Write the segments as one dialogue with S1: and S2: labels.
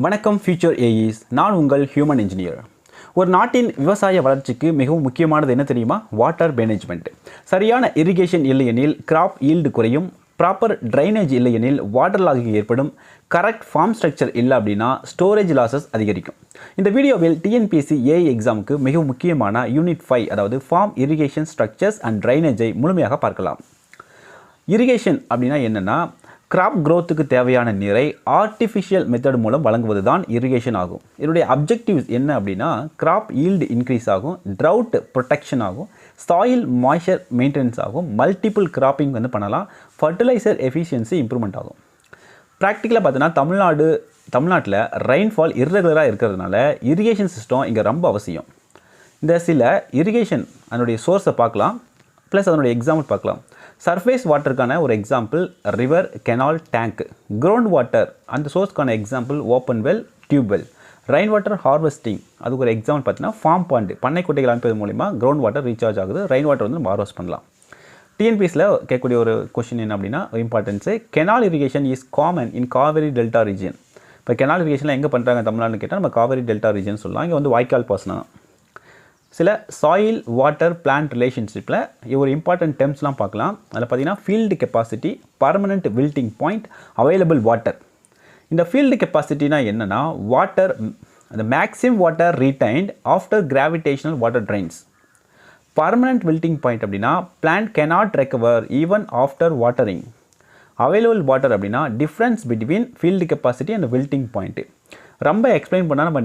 S1: வணக்கம் ஃபியூச்சர் ஏஇஸ். நான் உங்கள் ஹியூமன் இன்ஜினியர். ஒரு நாட்டின் விவசாய வளர்ச்சிக்கு மிகவும் முக்கியமானது என்ன தெரியுமா? Water management. சரியான இரிகேஷன் இல்லையெனில் கிராப் ஈல்டு குறையும். ப்ராப்பர் ட்ரைனேஜ் இல்லையெனில் வாட்டர் லாகிங் ஏற்படும். கரெக்ட் ஃபார்ம் ஸ்ட்ரக்சர் இல்லை அப்படின்னா ஸ்டோரேஜ் லாசஸ் அதிகரிக்கும். இந்த வீடியோவில் டிஎன்பிஎஸ்சி ஏஐ எக்ஸாமுக்கு மிகவும் முக்கியமான யூனிட் 5 அதாவது ஃபார்ம் இரிகேஷன் ஸ்ட்ரக்சர்ஸ் அண்ட் ட்ரைனேஜை முழுமையாக பார்க்கலாம். இரிகேஷன் அப்படின்னா என்னென்னா, கிராப் க்ரோத்துக்கு தேவையான நீரை ஆர்டிஃபிஷியல் மெத்தட் மூலம் வழங்குவது தான் இரிகேஷன் ஆகும். இதனுடைய அப்ஜெக்டிவ்ஸ் என்ன அப்படின்னா, கிராப் ஈல்டு இன்க்ரீஸ் ஆகும், ட்ரவுட் ப்ரொடெக்ஷன் ஆகும், சாயில் மாய்ச்சர் மெயின்டெனன்ஸ் ஆகும், மல்டிபிள் கிராப்பிங் பண்ணலாம், ஃபர்டிலைசர் எஃபிஷியன்சி இம்ப்ரூவ்மெண்ட் ஆகும். ப்ராக்டிக்கலாக பார்த்தீங்கன்னா தமிழ்நாட்டில் ரெயின்ஃபால் இர்ரெகுலராக இருக்கிறதுனால இரிகேஷன் சிஸ்டம் இங்கே ரொம்ப அவசியம். இந்த சில இரிகேஷன் அதனுடைய சோர்ஸை பார்க்கலாம், ப்ளஸ் அதனுடைய எக்ஸாம்பிள் பார்க்கலாம். சர்ஃபேஸ் வாட்டருக்கான ஒரு example river, canal, tank. Ground water அந்த சோர்ஸ்க்கான example open well, tube well. Rain water harvesting அதுக்கு ஒரு எக்ஸாம்பிள் பார்த்தீங்கன்னா ஃபார்ம் பாண்டு, பண்ணை குட்டைகள் அமைப்பது மூலிமா கிரவுண்ட் வாட்டர் ரீசார்ஜ் ஆகுது. ரெயின் வாட்டர் வந்து நம்ம ஹார்வெஸ்ட் பண்ணலாம். டிஎன்பிஎஸ்சியில் கேட்கக்கூடிய ஒரு கொஸ்டின் என்ன அப்படின்னா, importance canal irrigation is common in Kaveri delta region. இப்போ கெனால் இரிகேஷனில் எங்கே பண்ணுறாங்க தமிழ்நாடுன்னு கேட்டால் நம்ம காவேரி டெல்டா ரீஜன் சொல்லலாம். இங்கே வந்து வாய்க்கால் பாசனம். சில சாயில் வாட்டர் பிளான்ட் ரிலேஷன்ஷிப்பில் ஒரு இம்பார்ட்டன்ட் டெர்ம்ஸ்லாம் பார்க்கலாம். அதில் பார்த்தீங்கன்னா field capacity, permanent wilting point, available water. இந்த ஃபீல்டு கெப்பாசிட்டினா என்னென்னா, வாட்டர் அந்த maximum water retained after gravitational water drains. Permanent wilting point அப்படின்னா plant cannot recover even after watering. Available water அப்படின்னா difference between field capacity and wilting point. ரொம்ப explain பண்ணால் நம்ம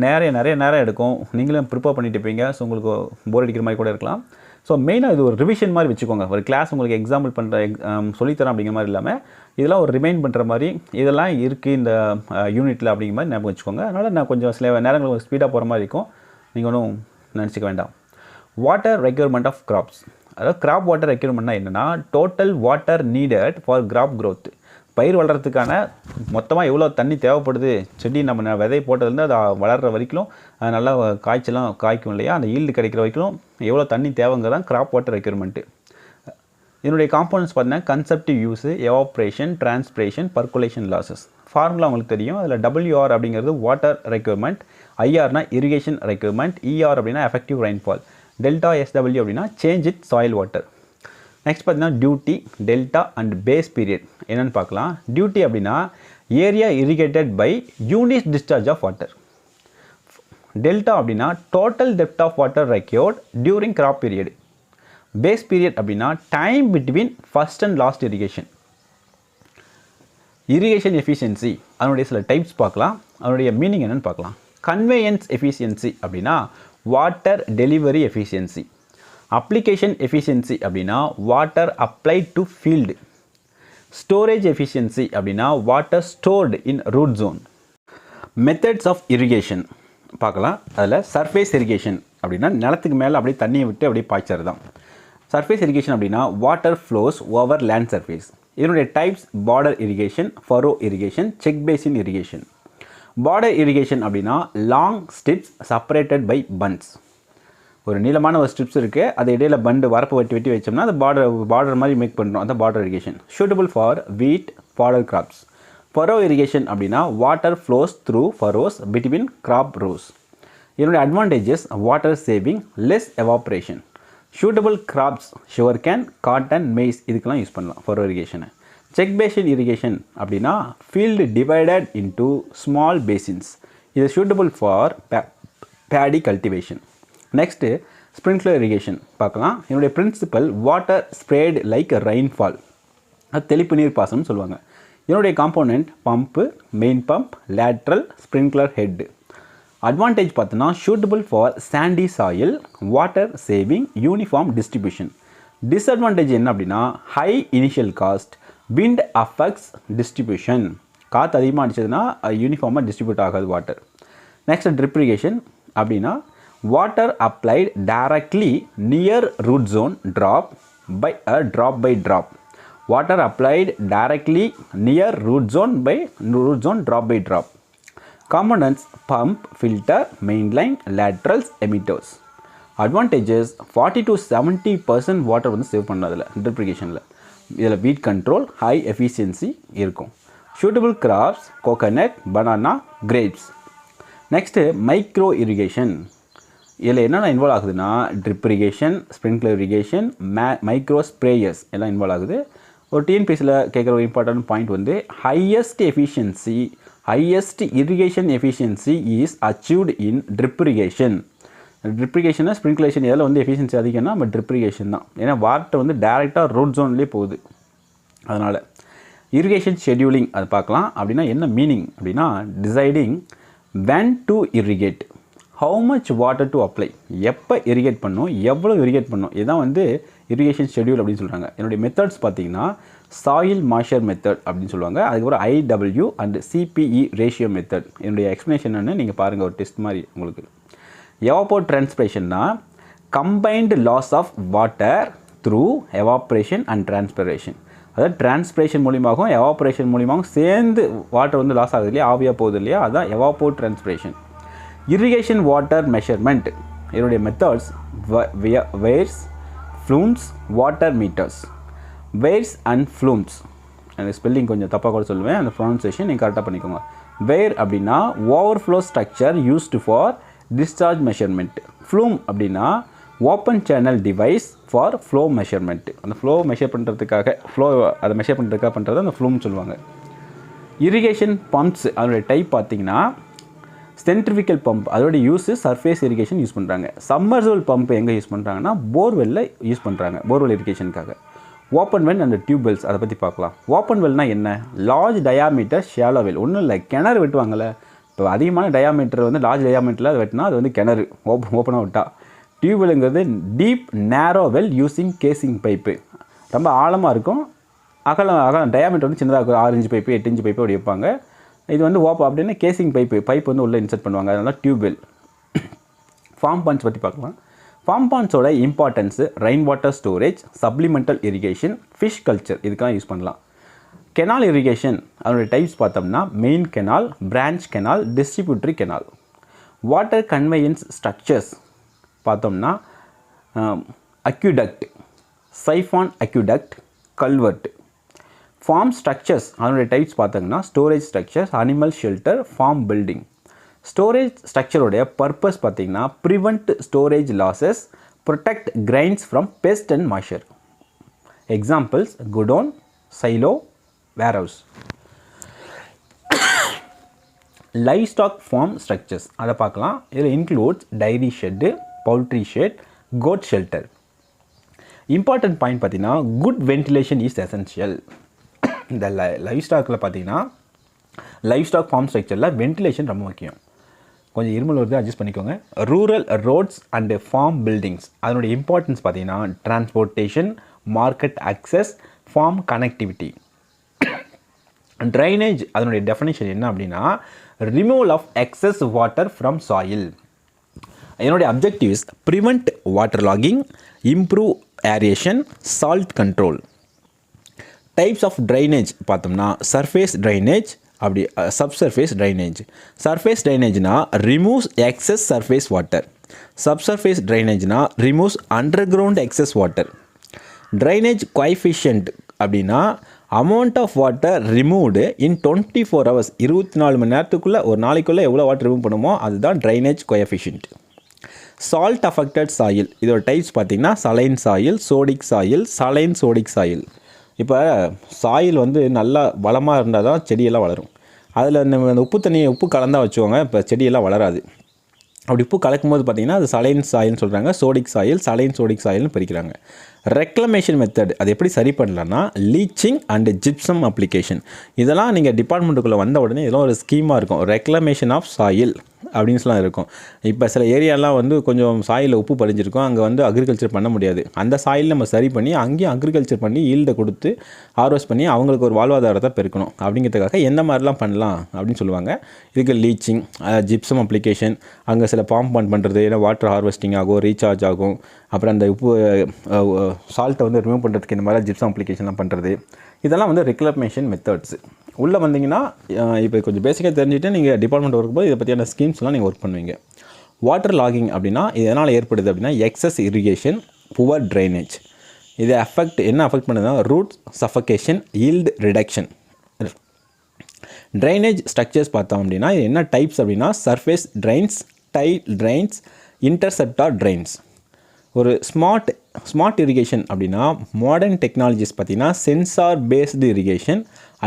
S1: நிறைய நேரம் எடுக்கும். நீங்களும் ப்ரிப்பேர் பண்ணிட்டு இருப்பீங்க. ஸோ உங்களுக்கு போர் அடிக்கிற மாதிரி கூட இருக்கலாம். ஸோ மெயினாக இது ஒரு ரிவிஷன் மாதிரி வச்சுக்கோங்க. ஒரு கிளாஸ் உங்களுக்கு எக்ஸாம்பிள் பண்ணுற சொல்லித்தரேன் அப்படிங்கிற மாதிரி இல்லாமல் இதெல்லாம் ஒரு ரிமைண்ட் பண்ணுற மாதிரி இதெல்லாம் இருக்குது இந்த யூனிட்டில் அப்படிங்கிற மாதிரி ஞாபகம் வச்சுக்கோங்க. அதனால் நான் கொஞ்சம் சில நேரங்கள் ஸ்பீடாக போகிற மாதிரி இருக்கும். நீங்கள் ஒன்றும் நினச்சிக்க வேண்டாம். Water requirement of crops. அதாவது கிராப் வாட்டர் ரெக்யர்மெண்ட்னா என்னென்னா, total water needed for crop growth. பயிர் வளர்கிறதுக்கான மொத்தமாக எவ்வளோ தண்ணி தேவைப்படுது, செடி நம்ம விதை போட்டதுலேருந்து அது வளர்கிற வரைக்கும் நல்லா காய்ச்சலாம் காய்க்கும் இல்லையா, அந்த ஈல்டு கிடைக்கிற வரைக்கும் எவ்வளோ தண்ணி தேவைங்கிறதான் கிராப் வாட்டர் ரெக்யர்மெண்ட்டு. இதனுடைய காம்போனன்ட்ஸ் பார்த்தீங்கன்னா consumptive use, evaporation, transpiration, percolation losses. Formula உங்களுக்கு தெரியும். அதில் WR அப்படிங்கிறது வாட்டர் ரெக்யர்மெண்ட், IRனா இரிகேஷன் ரெக்யர்மெண்ட், ER அப்படின்னா எஃபெக்டிவ் ரெயின்ஃபால், டெல்டா SW அப்படின்னா change in soil water. Next பார்த்தீங்கன்னா duty, delta and base period என்னென்னு பார்க்கலாம். டியூட்டி அப்படின்னா area irrigated by unit discharge of water. Delta அப்படின்னா total depth of water required during crop period. Base period அப்படின்னா time between first and last irrigation. Irrigation efficiency அதனுடைய சில types பார்க்கலாம். அதனுடைய meaning என்னென்னு பார்க்கலாம். கன்வேயன்ஸ் எஃபிஷியன்சி அப்படின்னா water delivery efficiency. Application efficiency அப்படின்னா water applied to field. Storage efficiency அப்படின்னா water stored in root zone. Methods of irrigation பார்க்கலாம். அதில் சர்ஃபேஸ் இரிகேஷன் அப்படின்னா நிலத்துக்கு மேலே அப்படியே தண்ணியை விட்டு அப்படியே பாய்ச்சறது தான். சர்ஃபேஸ் இரிகேஷன் அப்படின்னா water flows over land surface. இதனுடைய types border irrigation, furrow irrigation, check basin irrigation. Border irrigation அப்படின்னா long strips separated by bunds. ஒரு நீளமான ஒரு ஸ்ட்ரிப்ஸ் இருக்குது, அது இடையில பண்டு வரப்பு வெட்டி வச்சோம்னா அது பார்டர் மாதிரி மேக் பண்ணுறோம். அந்த border irrigation. Suitable for wheat, fodder crops. Furrow irrigation அப்படின்னா water flows through furrows between crop rows. இதனுடைய advantages water saving, less evaporation. Suitable crops sugarcane, cotton, maize இதுக்கெல்லாம் யூஸ் பண்ணலாம் ஃபரோ இரிகேஷனை. Check basin irrigation அப்படின்னா field divided into small basins. இது suitable for paddy cultivation. Next sprinkler irrigation பார்க்கலாம். என்னுடைய principal water spread like rainfall. அது தெளிப்பு நீர் பாசனம் சொல்லுவாங்க. என்னுடைய component pump, main pump, lateral, sprinkler head. Advantage பார்த்தோன்னா suitable for sandy soil, water saving, uniform distribution. Disadvantage என்ன அப்படின்னா high initial cost, wind affects distribution. காற்று அதிகமாக அடிச்சதுன்னா யூனிஃபார்மாக டிஸ்ட்ரிபியூட் ஆகாது வாட்டர். நெக்ஸ்ட் ட்ரிப் இரிகேஷன் அப்படின்னா water applied directly near root zone drop by drop. Water applied directly near root zone drop by drop. Components pump, filter, mainline, laterals, emitters. Advantages 40 to 70% water வந்து save பண்ணதில்ல drip இரிகேஷனில். இதில் weed control, high efficiency இருக்கும். Suitable crops coconut, banana, grapes. Next micro irrigation. இதில் என்னென்ன involve ஆகுதுன்னா drip irrigation, sprinkler irrigation, micro sprayers எல்லாம் involve ஆகுது. ஒரு டிஎன்பிஎஸ்சியில் கேட்குற ஒரு இம்பார்ட்டன்ட் பாயிண்ட் வந்து highest irrigation efficiency is achieved in drip irrigation. Drip இரிகேஷனா ஸ்ப்ரிங்க்லேஷன் இதில் வந்து எஃபிஷியன்சி அதிகம்னா நம்ம ட்ரிப் இரிகேஷன் தான். ஏன்னா வாட்டர் வந்து டேரெக்டாக ரோட் ஜோன்லேயே போகுது. அதனால் இரிகேஷன் ஷெட்யூலிங் அது பார்க்கலாம். அப்படின்னா என்ன மீனிங் அப்படின்னா deciding when to irrigate, how much water to apply, எப்போ இரிகேட் பண்ணணும், எவ்வளோ இரிகேட் பண்ணணும், இதுதான் வந்து இரிகேஷன் ஷெட்யூல் அப்படின்னு சொல்கிறாங்க. என்னுடைய மெத்தட்ஸ் பார்த்தீங்கன்னா சாயில் மாய்ச்சர் மெத்தட் அப்படின்னு சொல்லுவாங்க. அதுக்கப்புறம் IW and CPE ratio method. என்னுடைய எக்ஸ்ப்ளனேஷன் நீங்கள் பாருங்கள், ஒரு டெஸ்ட் மாதிரி உங்களுக்கு. எவாப்போட்ரான்ஸ்பிரேஷன்னா combined loss of water through evaporation and transpiration. அதாவது டிரான்ஸ்பிரேஷன் மூலியமாகவும் எவாப்ரேஷன் மூலியமாகவும் சேர்ந்து வாட்டர் வந்து லாஸ் ஆகுது இல்லையா, ஆவியாக போகுது இல்லையா, அதுதான் எவாப்போட்ரான்ஸ்பிரேஷன். Irrigation water measurement. என்னுடைய methods weirs, flumes, water meters. Weirs and flumes, அந்த ஸ்பெல்லிங் கொஞ்சம் தப்பாக கூட சொல்லுவேன், அந்த ப்ரொனன்சியேஷன் நீங்கள் கரெக்டாக பண்ணிக்கோங்க. வேர் அப்படின்னா overflow structure used for discharge measurement. Flume அப்படின்னா open channel device for flow measurement. அந்த ஃப்ளோ மெஷர் பண்ணுறதுக்காக அதை மெஷர் பண்ணுறதுக்காக பண்ணுறது அந்த ஃப்ளூம்னு சொல்லுவாங்க. இரிகேஷன் பம்ப்ஸ் அதோடைய டைப் பார்த்தீங்கன்னா சென்ட்ரிஃபிகல் பம்ப், அதோடைய யூஸு சர்ஃபேஸ் இரிகேஷன் யூஸ் பண்ணுறாங்க. சம்மர்சபிள் பம்ப் எங்கே யூஸ் பண்ணுறாங்கன்னா போர்வெல்லில் யூஸ் பண்ணுறாங்க, போர்வெல் இரிகேஷனுக்காக. ஓப்பன் வெல் அண்ட் டியூப்வெல்ஸ் அதை பற்றி பார்க்கலாம். ஓப்பன் வெல்னால் என்ன, லார்ஜ் டயாமீட்டர் ஷேலோ வெல். ஒன்றும் இல்லை, கிணறு வெட்டுவாங்கள்ல. இப்போ அதிகமான டயாமீட்டர் வந்து லார்ஜ் டயாமீட்டரில் அது வெட்டினா அது வந்து கிணறு ஓப்பனாக விட்டா. டியூப்வெல்லுங்கிறது டீப் நேரோ வெல் யூஸிங் கேசிங் பைப்பு. ரொம்ப ஆழமாக இருக்கும், அகலம் டயாமீட்டர் வந்து சின்னதாக இருக்கும். 6 இன்ச் பைப்பு, 8 இன்ச் பைப்பு அப்படி வைப்பாங்க. இது வந்து அப்படின்னா கேசிங் பைப் வந்து உள்ளே இன்சர்ட் பண்ணுவாங்க, அதனால் டியூப்வெல். ஃபார்ம் பாண்ட்ஸ் பற்றி பார்க்கலாம். ஃபார்ம் பாண்ட்ஸோட importance rain water storage, supplemental irrigation, fish culture, இதுக்கெல்லாம் யூஸ் பண்ணலாம். கெனால் இரிகேஷன் அதனுடைய டைப்ஸ் பார்த்தோம்னா main canal, branch canal, distributary canal. Water conveyance structures பார்த்தோம்னா aqueduct, siphon aqueduct, culvert. Farm structures அதனுடைய types பார்த்தோம்னா storage structures, animal shelter, farm building. Storage ஸ்ட்ரக்சரோடைய purpose பார்த்தீங்கன்னா prevent storage losses, protect grains from pests and moisture. Examples godown, silo, warehouse. Livestock farm structures அதை பார்க்கலாம். இதில் includes dairy shed, poultry shed, goat shelter. Important point பார்த்தீங்கன்னா good ventilation is essential. இந்த லைவ் ஸ்டாக்கில் பார்த்தீங்கன்னா livestock farm ஸ்ட்ரக்சரில் ventilation ரொம்ப முக்கியம். கொஞ்சம் இருமல் வருது, அட்ஜஸ்ட் பண்ணிக்கோங்க. Rural roads and farm buildings அதனுடைய இம்பார்ட்டன்ஸ் பார்த்தீங்கன்னா transportation, market access, farm connectivity. Drainage அதனுடைய டெஃபினேஷன் என்ன அப்படின்னா removal of excess water from soil. என்னுடைய objective is prevent water logging, improve aeration, salt control. Types of drainage பார்த்தோம்னா surface drainage, அப்படி subsurface drainage. Surface ட்ரைனேஜ்னா removes excess surface water. Subsurface ட்ரைனேஜ்னா removes underground excess water. Drainage coefficient அப்படின்னா amount of water removed in 24 hours, 24 மணி நேரத்துக்குள்ளே ஒரு நாளைக்குள்ளே எவ்வளோ வாட்டர் ரிமூவ் பண்ணுமோ அதுதான் drainage coefficient. Salt affected soil இதோட டைப்ஸ் பார்த்திங்கன்னா saline soil, sodic soil, saline sodic soil. இப்போ சாயில் வந்து நல்லா வளமாக இருந்தால் தான் செடியெல்லாம் வளரும். அதில் இந்த உப்பு கலந்தால் வச்சுக்கோங்க, இப்போ செடியெல்லாம் வளராது. அப்படி உப்பு கலக்கும்போது பார்த்திங்கன்னா அது சலைன் சாயில்னு சொல்கிறாங்க, சோடிக் சாயில், சலைன் சோடிக் சாயில்னு பிரிக்கிறாங்க. ரெக்ளமேஷன் மெத்தட் அது எப்படி சரி பண்ணலான்னா லீச்சிங் அண்ட் ஜிப்சம் அப்ளிகேஷன். இதெல்லாம் நீங்கள் டிபார்ட்மெண்ட்டுக்குள்ளே வந்த உடனே இதெல்லாம் ஒரு ஸ்கீமாக இருக்கும். ரெக்ளமேஷன் ஆஃப் சாயில் அப்படின்னு சொல்லலாம் இருக்கும். இப்போ சில ஏரியாலாம் வந்து கொஞ்சம் சாயில் உப்பு படிஞ்சிருக்கும், அங்கே வந்து அக்ரிகல்ச்சர் பண்ண முடியாது. அந்த சாயில் நம்ம சரி பண்ணி அங்கேயும் அக்ரிகல்ச்சர் பண்ணி ஈல்டை கொடுத்து ஹார்வெஸ்ட் பண்ணி அவங்களுக்கு ஒரு வாழ்வாதாரத்தை பெருக்கணும். அப்படிங்கிறதுக்காக எந்த மாதிரிலாம் பண்ணலாம் அப்படின்னு சொல்லுவாங்க. இதுக்கு லீச்சிங், ஜிப்சம் அப்ளிகேஷன், அங்கே சில பாம்ப் பண்ணுறது, ஏன்னா வாட்டர் ஹார்வெஸ்டிங் ஆகும், ரீசார்ஜ் ஆகும். அப்புறம் அந்த உப்பு சால்ட்டை வந்து ரிமூவ் பண்ணுறதுக்கு இந்த மாதிரி ஜிப்சம் அப்ளிகேஷன்லாம் பண்ணுறது, இதெல்லாம் வந்து ரெக்ளமேஷன் மெத்தட்ஸ். உள்ளே வந்தீங்கன்னா இப்போ கொஞ்சம் பேசிக்காக தெரிஞ்சுட்டு நீங்கள் டிபார்ட்மெண்ட் ஒர்க் போது இதை பற்றியான ஸ்கீம்ஸ்லாம் நீங்கள் ஒர்க் பண்ணுவீங்க. வாட்டர் லாகிங் அப்படின்னா இது எதனால் ஏற்படுது அப்படின்னா எக்ஸஸ் இரிகேஷன், புவர் ட்ரைனேஜ். இதை என்ன அஃபெக்ட் பண்ணுதுன்னா root suffocation, yield reduction. Drainage structures பார்த்தோம் அப்படின்னா இது என்ன டைப்ஸ் அப்படின்னா surface drains, tile drains, interceptor drains. ஒரு ஸ்மார்ட் இரிகேஷன் அப்படின்னா மாடர்ன் டெக்னாலஜிஸ் பார்த்தீங்கன்னா sensor based irrigation,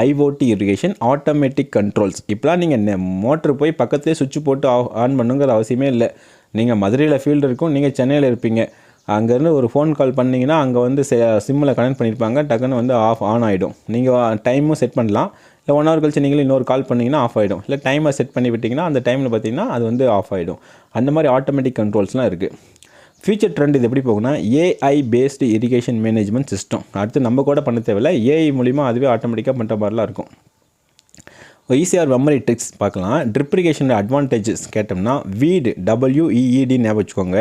S1: IoT irrigation, automatic controls. இப்போலாம் நீங்கள் மோட்ரு போய் பக்கத்துலேயே சுவிட்ச் போட்டு ஆன் பண்ணுங்கிற அவசியமே இல்லை. நீங்கள் மதுரையில் ஃபீல்டு இருக்கும், நீங்கள் சென்னையில் இருப்பீங்க, அங்கேருந்து ஒரு ஃபோன் கால் பண்ணிங்கன்னா அங்கே வந்து சிம்மில் கனெக்ட் பண்ணியிருப்பாங்க, டக்குன்னு வந்து ஆன் ஆகிடும். நீங்கள் டைமும் செட் பண்ணலாம், இல்லை 1 hour கழிச்சு நீங்களும் இன்னொரு கால் பண்ணிங்கன்னா ஆஃப் ஆகிடும், இல்லை டைமை செட் பண்ணி விட்டிங்கன்னா அந்த டைமில் பார்த்தீங்கன்னா அது வந்து ஆஃப் ஆகிடும். அந்த மாதிரி ஆட்டோமேட்டிக் கண்ட்ரோல்ஸ்லாம் இருக்குது. ஃபியூச்சர் ட்ரெண்ட் இது எப்படி போகுன்னா AI based irrigation management system. அடுத்து நம்ம கூட பண்ண தேவையில்லை, ஏஐ மூலிமா அதுவே ஆட்டோமேட்டிக்காக பண்ணுற மாதிரிலாம் இருக்கும். ஈஸியாக மெமரி ட்ரிக்ஸ் பார்க்கலாம். ட்ரிப் இரிகேஷனோட அட்வான்டேஜஸ் கேட்டோம்னா வீடு WEED ஞாபகம் வச்சுக்கோங்க.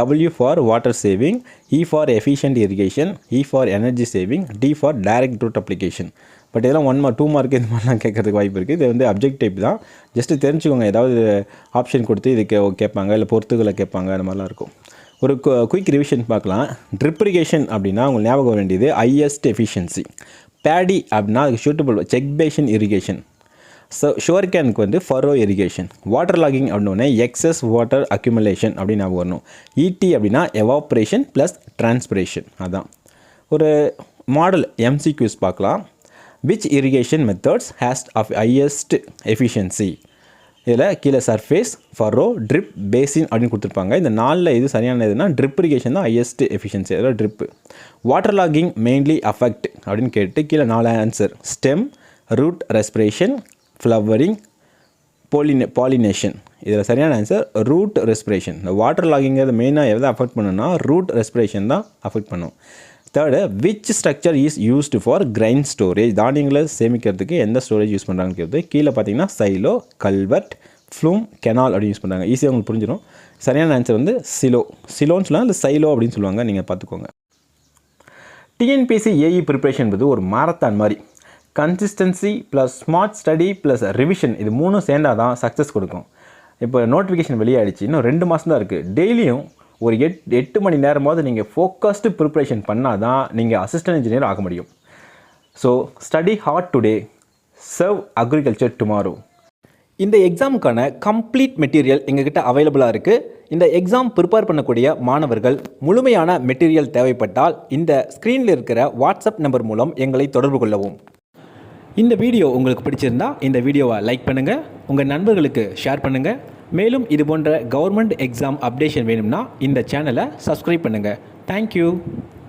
S1: W for water saving, E for efficient irrigation, E for energy saving, D for direct root application. But இதெல்லாம் 1 mark 2 mark இது மாதிரிலாம் கேட்கறதுக்கு வாய்ப்பு இருக்குது. இது வந்து அப்ஜெக்டிவ் தான், ஜஸ்ட்டு தெரிஞ்சுக்கோங்க. ஏதாவது ஆப்ஷன் கொடுத்து இது கேட்பாங்க, இல்லை பொறுத்துக்களை கேட்பாங்க, அந்த மாதிரிலாம் இருக்கும். ஒரு குயிக் ரிவிஷன் பார்க்கலாம். ட்ரிப் இரிகேஷன் அப்படின்னா உங்களுக்கு ஞாபகம் வர வேண்டியது ஹையஸ்ட் எஃபிஷியன்சி. பேடி அப்படின்னா அதுக்கு சூட்டபிள் செக் பேஷன் இரிகேஷன். ஷுவர் கேனுக்கு வந்து ஃபரோ இரிகேஷன். வாட்டர் லாகிங் அப்படின்னே எக்ஸஸ் வாட்டர் அக்யூமுலேஷன் அப்படின்னு ஞாபகம் வரணும். இடி அப்படின்னா எவாப்ரேஷன் ப்ளஸ் டிரான்ஸ்பிரேஷன். அதான் ஒரு மாடல் MCQs பார்க்கலாம். Which irrigation methods has of highest efficiency. இதில் கீழே சர்ஃபேஸ், ஃபரோ, ட்ரிப், பேசின் அப்படின்னு கொடுத்துருப்பாங்க. இந்த 4ல் இது சரியான எதுனா ட்ரிப் இரிகேஷன் தான் ஹையஸ்ட் எஃபிஷியன்சி, அதில் drip. Water logging mainly affect அப்படின்னு கேட்டு கீழே 4 answer. Stem, root respiration, flowering, pollination. இதில் சரியான ஆன்சர் ரூட் ரெஸ்பிரேஷன். இந்த வாட்டர் லாகிங்கிறது மெயினாக எதை அஃபெக்ட் பண்ணுன்னா ரூட் ரெஸ்பிரேஷன் தான் அஃபெக்ட் பண்ணும். Third, which structure is used for grain storage. தானியங்களை சேமிக்கிறதுக்கு எந்த ஸ்டோரேஜ் யூஸ் பண்ணுறாங்கன்னு கேட்குது. கீழே பார்த்தீங்கன்னா சைலோ, கல்வெர்ட், ஃப்ளூம், கெனால் அப்படின்னு யூஸ் பண்ணுறாங்க. ஈஸியாக உங்களுக்கு புரிஞ்சிடும். சரியான ஆன்சர் வந்து சிலோன்னு சொல்லலாம், இல்லை சைலோ அப்படின்னு சொல்லுவாங்க. நீங்கள் பார்த்துக்கோங்க. TNPSC AE ப்ரிப்பரேஷன் என்பது ஒரு மாரத்தான் மாதிரி. Consistency plus smart study plus revision இது 3 சேர்ந்தால் தான் சக்ஸஸ் கொடுக்கும். இப்போ நோட்டிஃபிகேஷன் வெளியாகிடுச்சு, இன்னும் 2 மாதம் தான் இருக்குது. டெய்லியும் ஒரு 8 மணி நேரமாவது நீங்கள் ஃபோக்கஸ்டு ப்ரிப்ரேஷன் பண்ணால் தான் நீங்கள் அசிஸ்டன்ட் இன்ஜினியர் ஆக முடியும். So study hard today, serve agriculture tomorrow. இந்த எக்ஸாமுக்கான கம்ப்ளீட் மெட்டீரியல் எங்ககிட்ட அவைலபிளாக இருக்குது. இந்த எக்ஸாம் ப்ரிப்பேர் பண்ணக்கூடிய மாணவர்கள் முழுமையான மெட்டீரியல் தேவைப்பட்டால் இந்த ஸ்க்ரீனில் இருக்கிற வாட்ஸ்அப் நம்பர் மூலம் எங்களை தொடர்பு கொள்ளவும். இந்த வீடியோ உங்களுக்கு பிடிச்சிருந்தா இந்த வீடியோவை லைக் பண்ணுங்கள், உங்கள் நண்பர்களுக்கு ஷேர் பண்ணுங்கள். மேலும் இது போன்ற கவர்மெண்ட் எக்ஸாம் அப்டேஷன் வேணும்னா இந்த சேனலை சப்ஸ்கிரைப் பண்ணுங்கள். தேங்க்யூ.